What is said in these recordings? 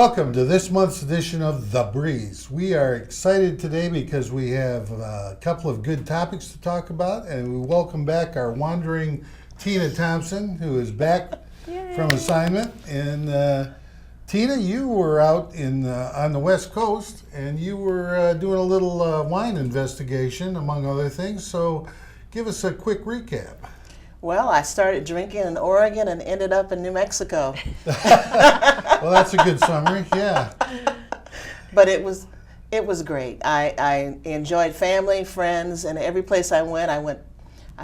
Welcome to this month's edition of The Breeze. We are excited today because we have a couple of good topics to talk about, and we welcome back our wandering Tina Thompson, who is back from assignment. And Tina, you were out on the West Coast, and you were doing a little wine investigation, among other things. So give us a quick recap. Well, I started drinking in Oregon and ended up in New Mexico. Well, that's a good summary, yeah. But it was great. I enjoyed family, friends, and every place I went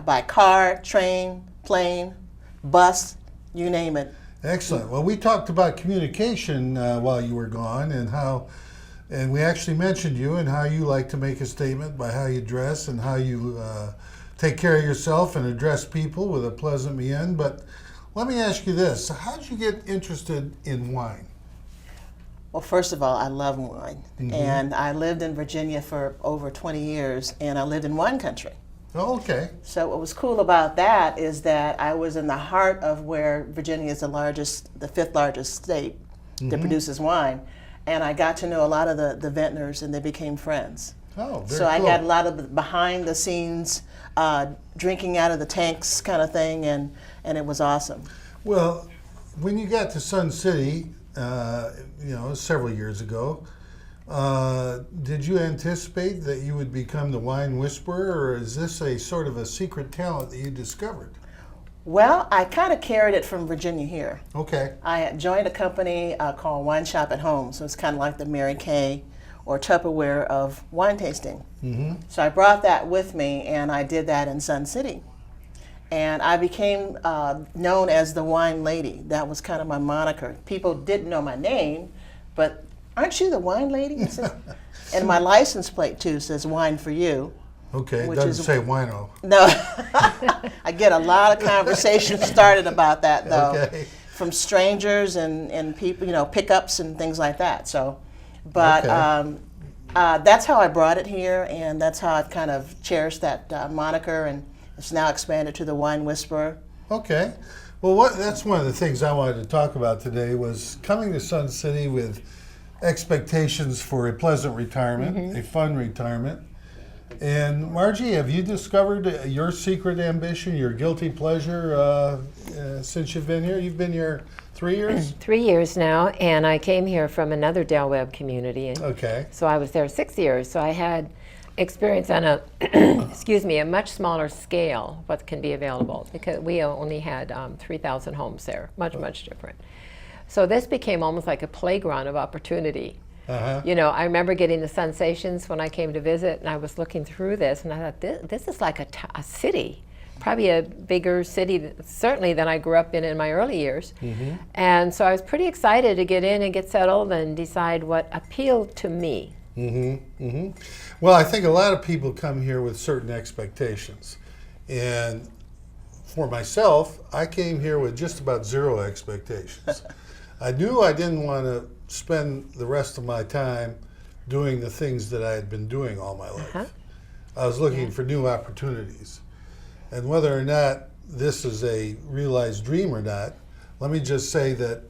by car, train, plane, bus, you name it. Excellent. Well, we talked about communication while you were gone, and we actually mentioned you and how you like to make a statement by how you dress and how you take care of yourself and address people with a pleasant mien. But let me ask you this: how did you get interested in wine? Well, first of all, I love wine, and I lived in Virginia for over 20 years, and I lived in wine country. Oh, okay. So what was cool about that is that I was in the heart of where Virginia is the fifth largest state that produces wine, and I got to know a lot of the vintners, and they became friends. Oh, very So I cool. got a lot of the behind the scenes, drinking out of the tanks kind of thing, and it was awesome. Well, when you got to Sun City, several years ago, did you anticipate that you would become the wine whisperer, or is this a sort of a secret talent that you discovered? Well, I kind of carried it from Virginia here. Okay. I had joined a company called Wine Shop at Home, so it's kind of like the Mary Kay or Tupperware of wine tasting. So I brought that with me, and I did that in Sun City. And I became known as the wine lady. That was kind of my moniker. People didn't know my name, but aren't you the wine lady? I said, and my license plate too says wine for you. Okay, it Which doesn't is- say wino. No, I get a lot of conversations started about that though, Okay. from strangers and people, pickups and things like that. So, but Okay. that's how I brought it here, and that's how I've kind of cherished that moniker, and it's now expanded to the Wine Whisperer. Okay. Well, that's one of the things I wanted to talk about today was coming to Sun City with expectations for a pleasant retirement, a fun retirement. And Margie, have you discovered your secret ambition, your guilty pleasure since you've been here? You've been here 3 years? 3 years now, and I came here from another Del Webb community. Okay. So I was there 6 years. So I had experience on a, a much smaller scale what can be available, because we only had 3,000 homes there, much different. So this became almost like a playground of opportunity. Uh-huh. I remember getting the sensations when I came to visit, and I was looking through this, and I thought, this is like a city. Probably a bigger city, certainly, than I grew up in my early years. And so I was pretty excited to get in and get settled and decide what appealed to me. Well, I think a lot of people come here with certain expectations. And for myself, I came here with just about zero expectations. I knew I didn't want to spend the rest of my time doing the things that I had been doing all my life. I was looking for new opportunities. And whether or not this is a realized dream or not, let me just say that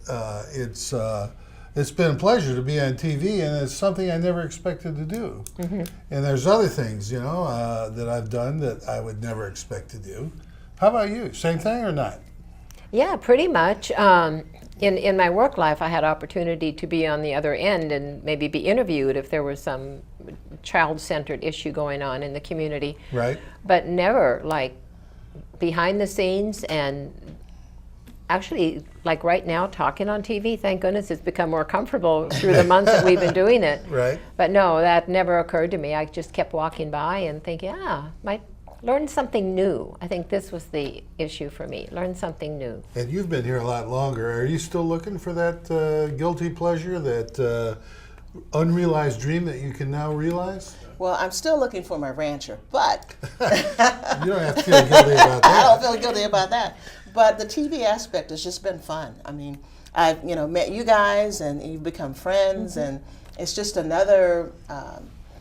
it's been a pleasure to be on TV, and it's something I never expected to do. And there's other things, that I've done that I would never expect to do. How about you? Same thing or not? Yeah, pretty much. In my work life, I had opportunity to be on the other end and maybe be interviewed if there was some child-centered issue going on in the community. Right. But never like behind the scenes, and actually, like right now, talking on TV, thank goodness it's become more comfortable through the months that we've been doing it. Right. But no, that never occurred to me. I just kept walking by and thinking, might learn something new. I think this was the issue for me, learn something new. And you've been here a lot longer. Are you still looking for that guilty pleasure, that unrealized dream that you can now realize? Well, I'm still looking for my rancher, but You don't have to feel guilty about that. I don't feel guilty about that. But the TV aspect has just been fun. I mean, I've met you guys, and you've become friends, and it's just another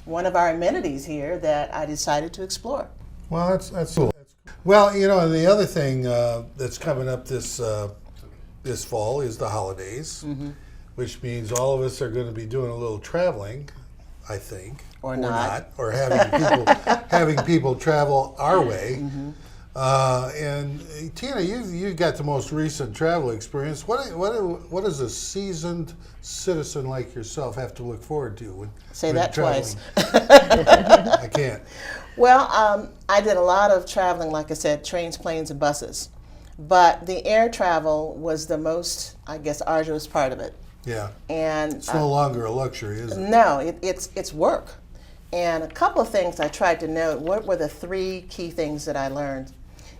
one of our amenities here that I decided to explore. Well, that's cool. Well, and the other thing that's coming up this fall is the holidays. which means all of us are going to be doing a little traveling, I think, Or not. or having people travel our way. And Tina, you got the most recent travel experience. What does a seasoned citizen like yourself have to look forward to when Say when that traveling? twice. I can't. Well, I did a lot of traveling, like I said, trains, planes, and buses. But the air travel was the most, I guess, arduous part of it. Yeah, And it's no longer a luxury, is it? no, it's work. And a couple of things I tried to note. What were the 3 key things that I learned?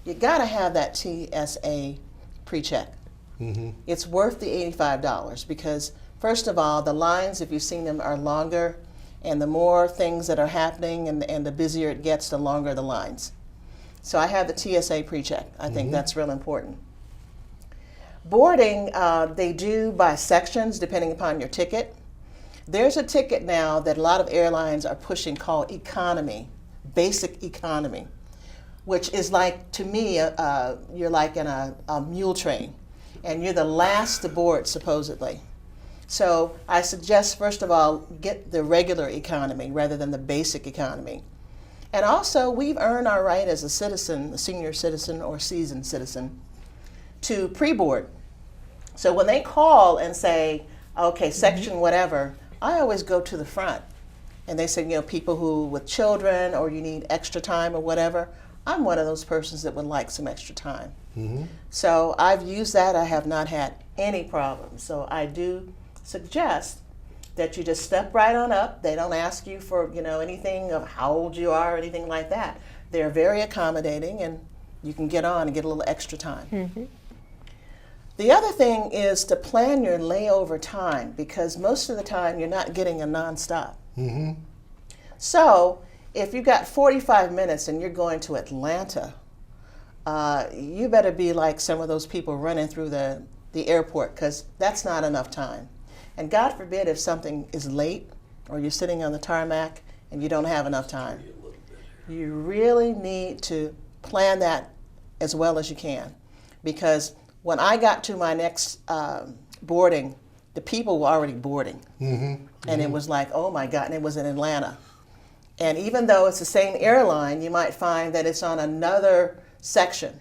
You got to have that TSA pre-check. It's worth the $85 because, first of all, the lines, if you've seen them, are longer, and the more things that are happening and the busier it gets, the longer the lines. So I have the TSA pre-check. I think that's real important. Boarding, they do by sections depending upon your ticket. There's a ticket now that a lot of airlines are pushing called economy, basic economy, which is like, to me, you're like in a mule train, and you're the last to board, supposedly. So I suggest, first of all, get the regular economy rather than the basic economy. And also, we've earned our right as a citizen, a senior citizen or seasoned citizen, to pre-board. So when they call and say, okay, section whatever, I always go to the front. And they say, you know, people who with children or you need extra time or whatever. I'm one of those persons that would like some extra time. So I've used that. I have not had any problems. So I do suggest that you just step right on up. They don't ask you for, you know, anything of how old you are or anything like that. They're very accommodating, and you can get on and get a little extra time. The other thing is to plan your layover time, because most of the time you're not getting a nonstop. So if you've got 45 minutes and you're going to Atlanta, you better be like some of those people running through the airport, because that's not enough time. And God forbid if something is late or you're sitting on the tarmac and you don't have enough time. You really need to plan that as well as you can, because when I got to my next boarding, the people were already boarding. And it was like, oh my God, and it was in Atlanta. And even though it's the same airline, you might find that it's on another section.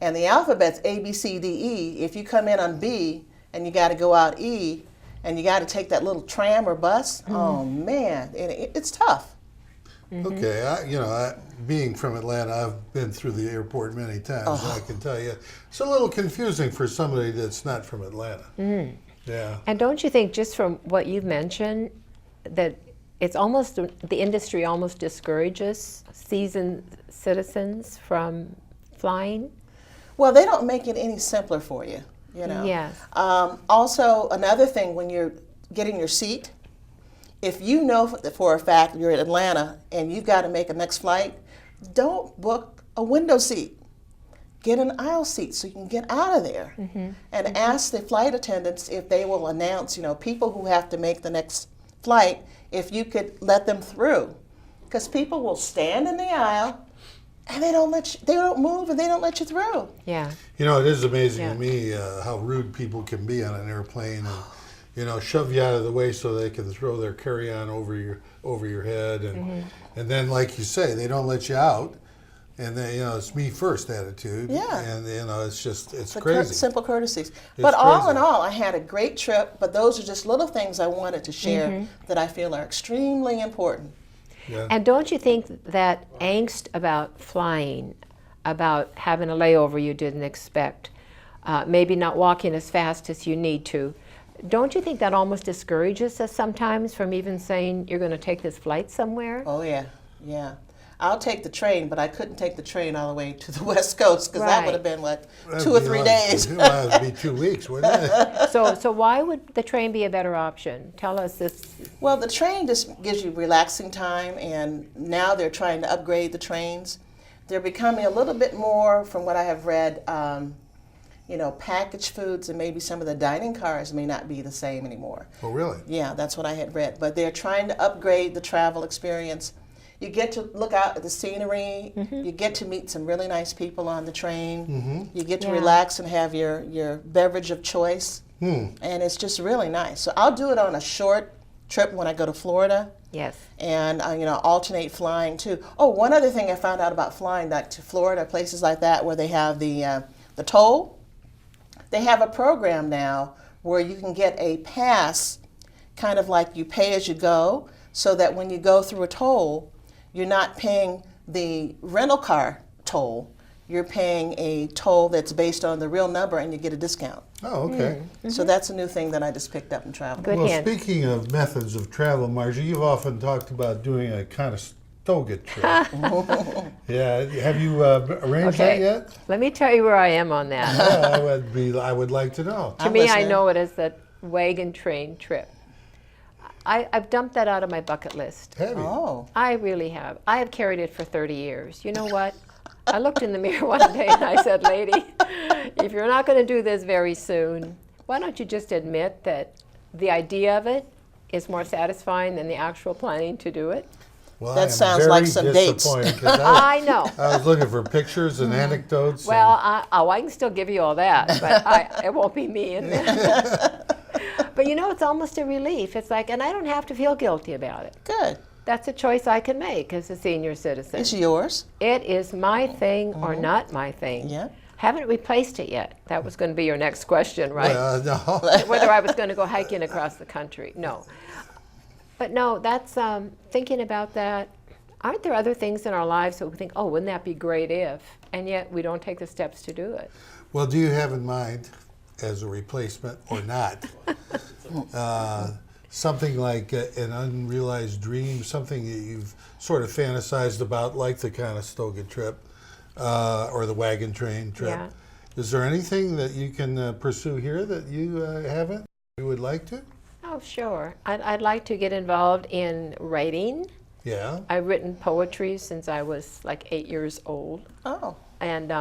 And the alphabet's A, B, C, D, E. If you come in on B and you got to go out E, and you got to take that little tram or bus, oh man, it's tough. Okay, being from Atlanta, I've been through the airport many times, and I can tell you, it's a little confusing for somebody that's not from Atlanta. Yeah. And don't you think, just from what you've mentioned, that it's almost, the industry almost discourages seasoned citizens from flying? Well, they don't make it any simpler for you, you know. Yes. Also, another thing, when you're getting your seat, if you know for a fact you're in Atlanta and you've got to make a next flight, don't book a window seat. Get an aisle seat so you can get out of there. And ask the flight attendants if they will announce, you know, people who have to make the next flight, if you could let them through. Because people will stand in the aisle and they don't move and they don't let you through. Yeah. You know, it is amazing Yeah. to me how rude people can be on an airplane, and shove you out of the way so they can throw their carry-on over your head, and then, like you say, they don't let you out, and they, it's me first attitude. Yeah. And it's just it's The crazy. simple courtesies. But all in crazy. all, I had a great trip, but those are just little things I wanted to share that I feel are extremely important. Yeah. And don't you think that angst about flying, about having a layover you didn't expect, maybe not walking as fast as you need to, don't you think that almost discourages us sometimes from even saying you're going to take this flight somewhere? Oh yeah, yeah. I'll take the train, but I couldn't take the train all the way to the West Coast, because that Right. would have been what, That'd 2 or be 3 like- days. Well, that'd be 2 weeks, wouldn't it? So why would the train be a better option? Tell us this. Well, the train just gives you relaxing time, and now they're trying to upgrade the trains. They're becoming a little bit more, from what I have read, packaged foods, and maybe some of the dining cars may not be the same anymore. Oh, really? Yeah, that's what I had read. But they're trying to upgrade the travel experience. You get to look out at the scenery. You get to meet some really nice people on the train. You get to Yeah. relax and have your beverage of choice. and it's just really nice. So I'll do it on a short trip when I go to Florida, Yes. and alternate flying too. Oh, one other thing I found out about flying back to Florida, places like that where they have the toll. They have a program now where you can get a pass, kind of like you pay as you go, so that when you go through a toll, you're not paying the rental car toll. You're paying a toll that's based on the real number, and you get a discount. Oh, okay. So that's a new thing that I just picked up and traveled. Good Well, hand. speaking of methods of travel, Margie, you've often talked about doing a Conestoga trip. Yeah, have you arranged that Okay. yet? Let me tell you where I am on that. Yeah, I would like to know. To I'm me, I listening. know it as the wagon train trip. I've dumped that out of my bucket list. Have you? Oh, I really have. I have carried it for 30 years. You know what? I looked in the mirror one day and I said, lady, if you're not going to do this very soon, why don't you just admit that the idea of it is more satisfying than the actual planning to do it? Well, That I am sounds very like some dates. disappointed 'cause I I know. was looking for pictures and anecdotes. Well, I can still give you all that, but it won't be me in there. But it's almost a relief. It's like, and I don't have to feel guilty about it. good. That's a choice I can make as a senior citizen. It's yours. It is my thing or not my thing. Yeah. Haven't replaced it yet. That was going to be your next question, right? No. Whether I was going to go hiking across the country. No. But no, that's thinking about that. Aren't there other things in our lives that we think, oh, wouldn't that be great if? And yet we don't take the steps to do it. Well, do you have in mind, as a replacement or not, something like an unrealized dream, something that you've sort of fantasized about, like the Conestoga trip or the wagon train trip? Yeah. Is there anything that you can pursue here that you haven't? You would like to? Oh, sure. I'd like to get involved in writing. Yeah. I've written poetry since I was like 8 years old. Oh, And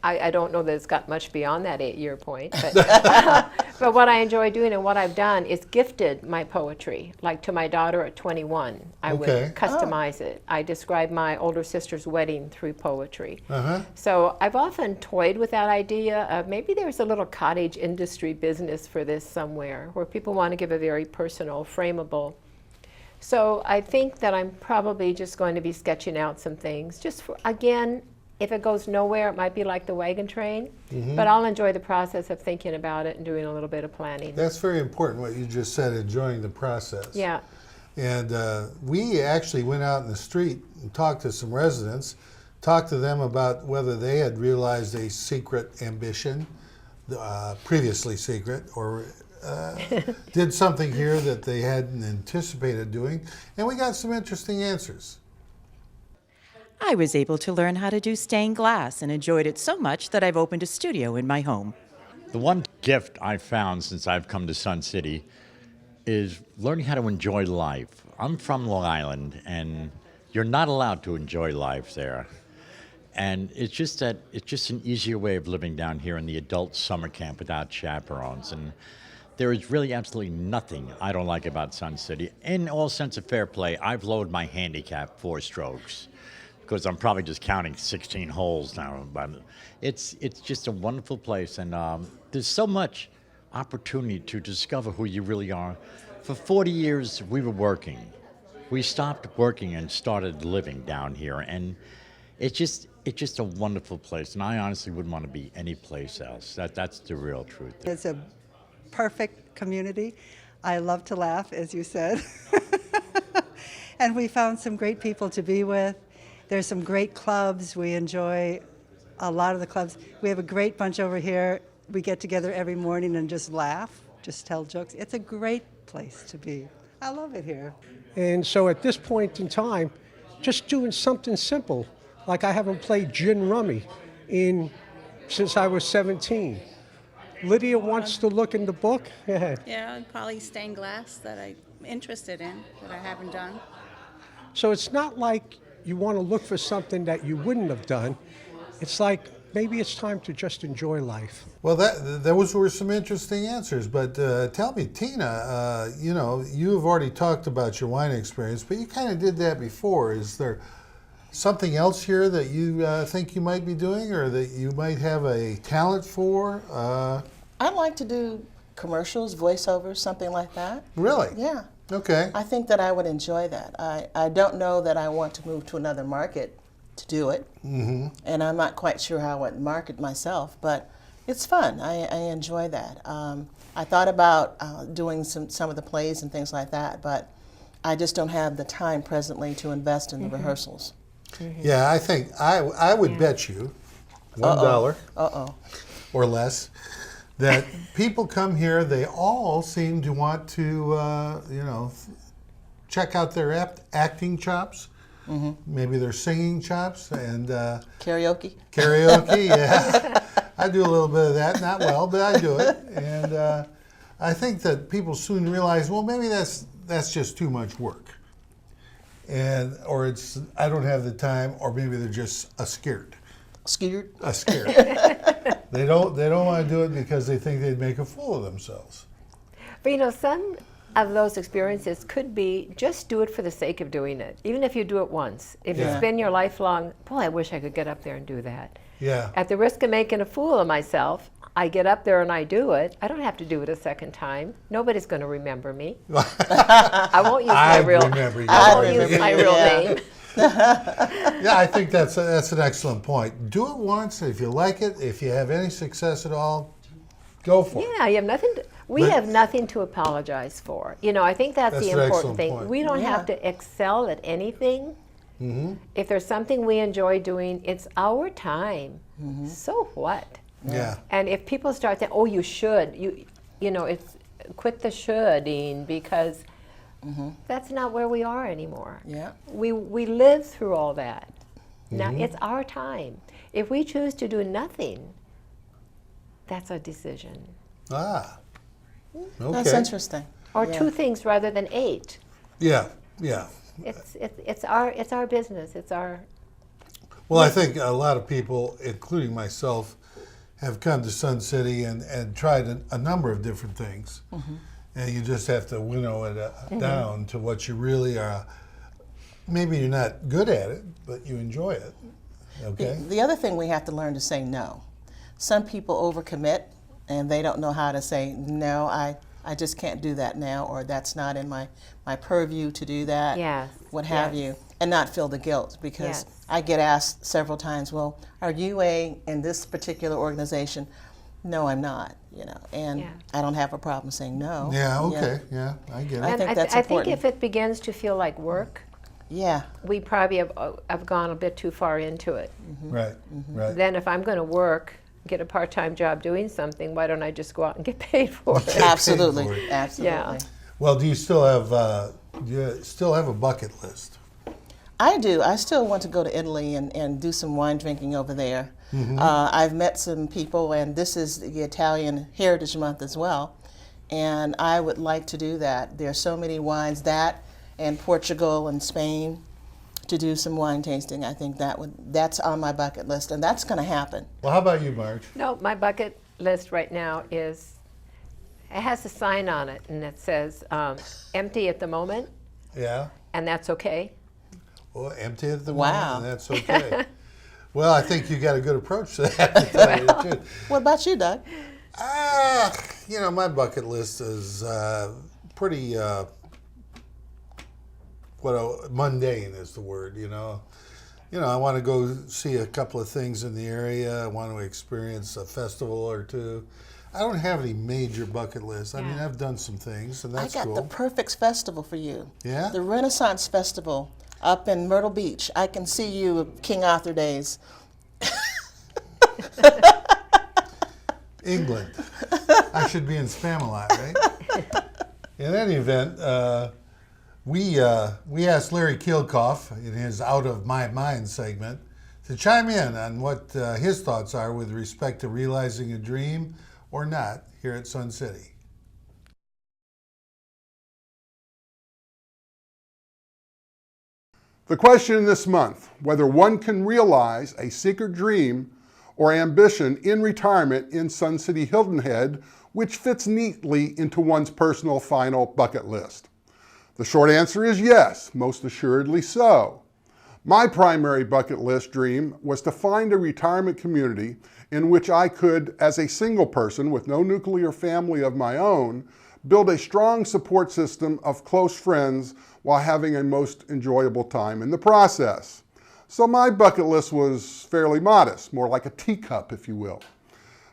I don't know that it's got much beyond that 8-year point. But, but what I enjoy doing and what I've done is gifted my poetry. Like to my daughter at 21, I Okay. would customize it. I describe my older sister's wedding through poetry. Uh-huh. So I've often toyed with that idea of maybe there's a little cottage industry business for this somewhere where people want to give a very personal, frameable. So I think that I'm probably just going to be sketching out some things. Just for, again, if it goes nowhere, it might be like the wagon train, but I'll enjoy the process of thinking about it and doing a little bit of planning. That's very important, what you just said, enjoying the process. Yeah. And we actually went out in the street and talked to some residents, talked to them about whether they had realized a secret ambition, previously secret, or did something here that they hadn't anticipated doing. And we got some interesting answers. I was able to learn how to do stained glass and enjoyed it so much that I've opened a studio in my home. The one gift I've found since I've come to Sun City is learning how to enjoy life. I'm from Long Island, and you're not allowed to enjoy life there. And it's just an easier way of living down here in the adult summer camp without chaperones. And there is really absolutely nothing I don't like about Sun City. In all sense of fair play, I've lowered my handicap 4 strokes, because I'm probably just counting 16 holes now. But it's just a wonderful place, and there's so much opportunity to discover who you really are. For 40 years, we were working. We stopped working and started living down here, and it's just a wonderful place, and I honestly wouldn't want to be any place else. That's the real truth. It's a perfect community. I love to laugh, as you said. And we found some great people to be with. There's some great clubs. We enjoy a lot of the clubs. We have a great bunch over here. We get together every morning and just laugh, just tell jokes. It's a great place to be. I love it here. And so at this point in time, just doing something simple, like I haven't played gin rummy since I was 17. Lydia wants to look in the book. Go ahead. Yeah, probably stained glass that I'm interested in, that I haven't done. So it's not like you want to look for something that you wouldn't have done. It's like maybe it's time to just enjoy life. Well, those were some interesting answers. But tell me, Tina, you've already talked about your wine experience, but you kind of did that before. Is there something else here that you think you might be doing, or that you might have a talent for? I'd like to do commercials, voiceovers, something like that. Really? Yeah. Okay. I think that I would enjoy that. I don't know that I want to move to another market to do it. Mm-hmm. And I'm not quite sure how I would market myself, but it's fun. I enjoy that. I thought about doing some of the plays and things like that, but I just don't have the time presently to invest in the rehearsals. Yeah, I think I would bet you $1 or less that people come here. They all seem to want to, check out their acting chops, maybe their singing chops, and Karaoke? karaoke. Yeah, I do a little bit of that. Not well, but I do it. And I think that people soon realize, well, maybe that's just too much work. Or it's I don't have the time, or maybe they're just scared. Scared? Scared. They don't want to do it because they think they'd make a fool of themselves. But some of those experiences could be just do it for the sake of doing it, even if you do it once. If Yeah. it's been your lifelong, boy, I wish I could get up there and do that. Yeah. At the risk of making a fool of myself, I get up there and I do it. I don't have to do it a second time. Nobody's going to remember me. I won't use my real. remember you. I won't Remember use my you. real Yeah. name. Yeah, I think that's an excellent point. Do it once. If you like it, if you have any success at all, go for it. Yeah, you have nothing. We But- have nothing to apologize for. I think that's That's the an important excellent thing. point. We don't Yeah. have to excel at anything. If there's something we enjoy doing, it's our time. So what? Yeah. And if people start saying, "Oh, you should," it's quit the shoulding, because that's not where we are anymore. Yeah. We lived through all that. Now it's our time. If we choose to do nothing, that's a decision. Ah. Okay. That's interesting. Or Yeah. 2 things rather than 8. Yeah. Yeah. It's our business. It's our. Well, I think a lot of people, including myself, have come to Sun City and tried a number of different things. And you just have to winnow it down to what you really are. Maybe you're not good at it, but you enjoy it. Okay? The other thing we have to learn to say no. Some people overcommit and they don't know how to say, no, I just can't do that now, or that's not in my purview to do that, Yes, what have yes. you, and not feel the guilt, because Yes. I get asked several times, well, are you in this particular organization? No, I'm not, and Yeah. I don't have a problem saying no. Yeah, okay. Yeah, I get it. I And think that's I think important. if it begins to feel like work, Yeah, we probably have gone a bit too far into it. Right, right. Then if I'm going to work, get a part-time job doing something, why don't I just go out and get paid for it? paid absolutely, for it. absolutely. Well, do you still have a bucket list? I do. I still want to go to Italy and do some wine drinking over there. I've met some people, and this is the Italian Heritage Month as well, and I would like to do that. There are so many wines, that and Portugal and Spain, to do some wine tasting. I think that's on my bucket list, and that's going to happen. Well, how about you, Marge? No, my bucket list right now it has a sign on it, and it says empty at the moment, Yeah? and that's okay. Oh, Well, empty at the Wow. moment, and that's okay. Well, I think you got a good approach to that. To tell you the truth. What about you, Doug? My bucket list is pretty mundane is the word. I want to go see a couple of things in the area. I want to experience a festival or two. I don't have any major bucket lists. I mean, Yeah. I've done some things, and that's I got cool. the perfect festival for you. Yeah? The Renaissance Festival up in Myrtle Beach. I can see you King Arthur days. England. I should be in Spamalot, right? In any event, we asked Larry Kilkoff in his Out of My Mind segment to chime in on what his thoughts are with respect to realizing a dream or not here at Sun City. The question this month, whether one can realize a secret dream or ambition in retirement in Sun City Hilton Head, which fits neatly into one's personal final bucket list. The short answer is yes, most assuredly so. My primary bucket list dream was to find a retirement community in which I could, as a single person with no nuclear family of my own, build a strong support system of close friends while having a most enjoyable time in the process. So my bucket list was fairly modest, more like a teacup, if you will.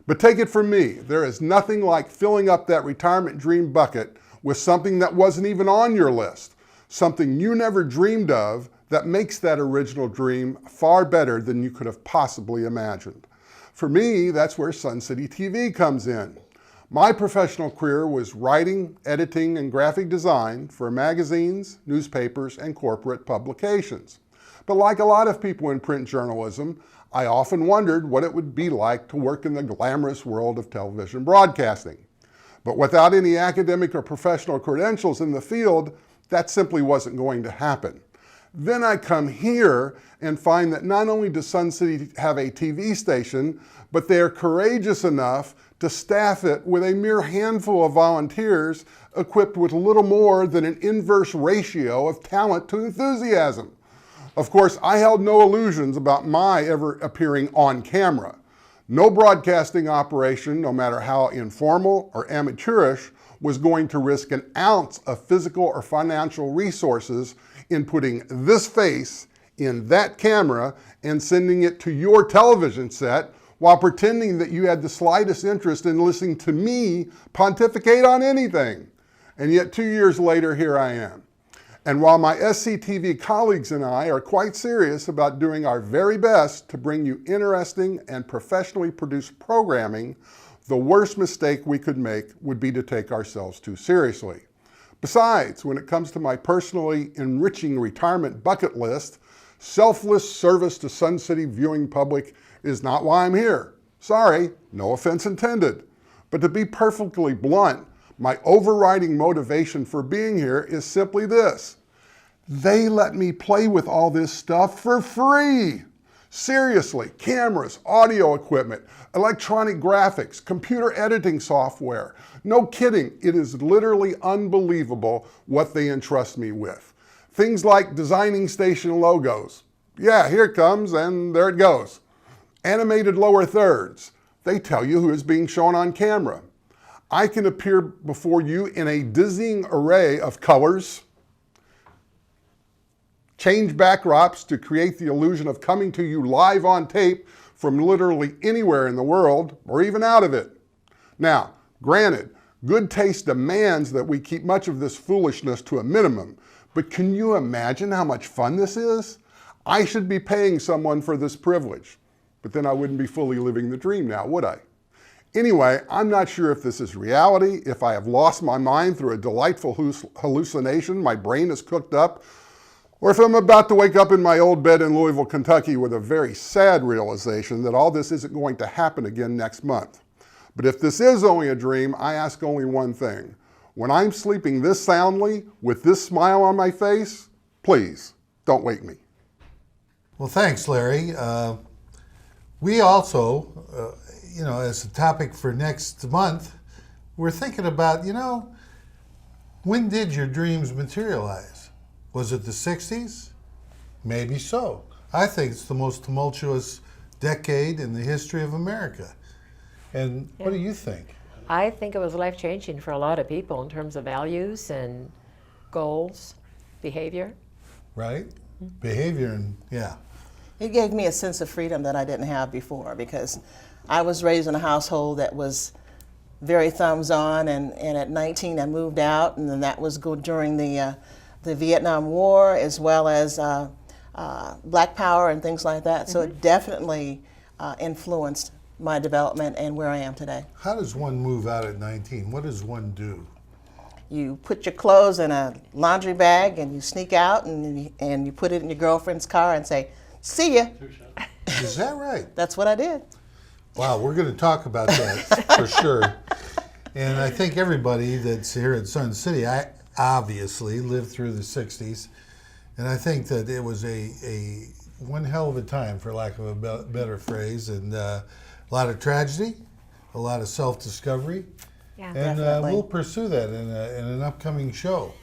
But take it from me, there is nothing like filling up that retirement dream bucket with something that wasn't even on your list, something you never dreamed of that makes that original dream far better than you could have possibly imagined. For me, that's where Sun City TV comes in. My professional career was writing, editing, and graphic design for magazines, newspapers, and corporate publications. But like a lot of people in print journalism, I often wondered what it would be like to work in the glamorous world of television broadcasting. But without any academic or professional credentials in the field, that simply wasn't going to happen. Then I come here and find that not only does Sun City have a TV station, but they are courageous enough to staff it with a mere handful of volunteers equipped with little more than an inverse ratio of talent to enthusiasm. Of course, I held no illusions about my ever appearing on camera. No broadcasting operation, no matter how informal or amateurish, was going to risk an ounce of physical or financial resources in putting this face in that camera and sending it to your television set while pretending that you had the slightest interest in listening to me pontificate on anything. And yet 2 years later, here I am. And while my SCTV colleagues and I are quite serious about doing our very best to bring you interesting and professionally produced programming, the worst mistake we could make would be to take ourselves too seriously. Besides, when it comes to my personally enriching retirement bucket list, selfless service to Sun City viewing public is not why I'm here. Sorry, no offense intended. But to be perfectly blunt, my overriding motivation for being here is simply this. They let me play with all this stuff for free. Seriously, cameras, audio equipment, electronic graphics, computer editing software. No kidding, it is literally unbelievable what they entrust me with. Things like designing station logos. Yeah, here it comes and there it goes. Animated lower thirds. They tell you who is being shown on camera. I can appear before you in a dizzying array of colors, change backdrops to create the illusion of coming to you live on tape from literally anywhere in the world or even out of it. Now, granted, good taste demands that we keep much of this foolishness to a minimum, but can you imagine how much fun this is? I should be paying someone for this privilege, but then I wouldn't be fully living the dream now, would I? Anyway, I'm not sure if this is reality, if I have lost my mind through a delightful hallucination my brain is cooked up, or if I'm about to wake up in my old bed in Louisville, Kentucky with a very sad realization that all this isn't going to happen again next month. But if this is only a dream, I ask only one thing. When I'm sleeping this soundly, with this smile on my face, please don't wake me. Well, thanks, Larry. We also, as a topic for next month, we're thinking about, when did your dreams materialize? Was it the 60s? Maybe so. I think it's the most tumultuous decade in the history of America. And what do you think? I think it was life-changing for a lot of people in terms of values and goals, behavior. Right? Behavior and, yeah. It gave me a sense of freedom that I didn't have before because I was raised in a household that was very thumbs on, and at 19 I moved out, and then that was during the Vietnam War as well as Black Power and things like that. So it definitely influenced my development and where I am today. How does one move out at 19? What does one do? You put your clothes in a laundry bag and you sneak out and you put it in your girlfriend's car and say, "See ya." Is that right? That's what I did. Wow, we're going to talk about that for sure. And I think everybody that's here at Sun City, I obviously lived through the 60s. And I think that it was a one hell of a time, for lack of a better phrase, and a lot of tragedy, a lot of self-discovery. Yeah, and definitely. we'll pursue that in an upcoming show.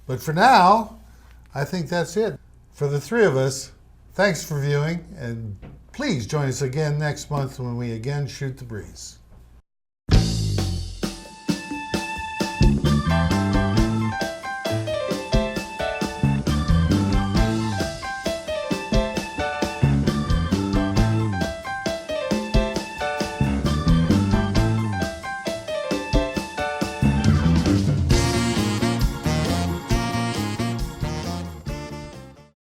But for now, I think that's it. For the three of us, thanks for viewing, and Please join us again next month when we again shoot the breeze.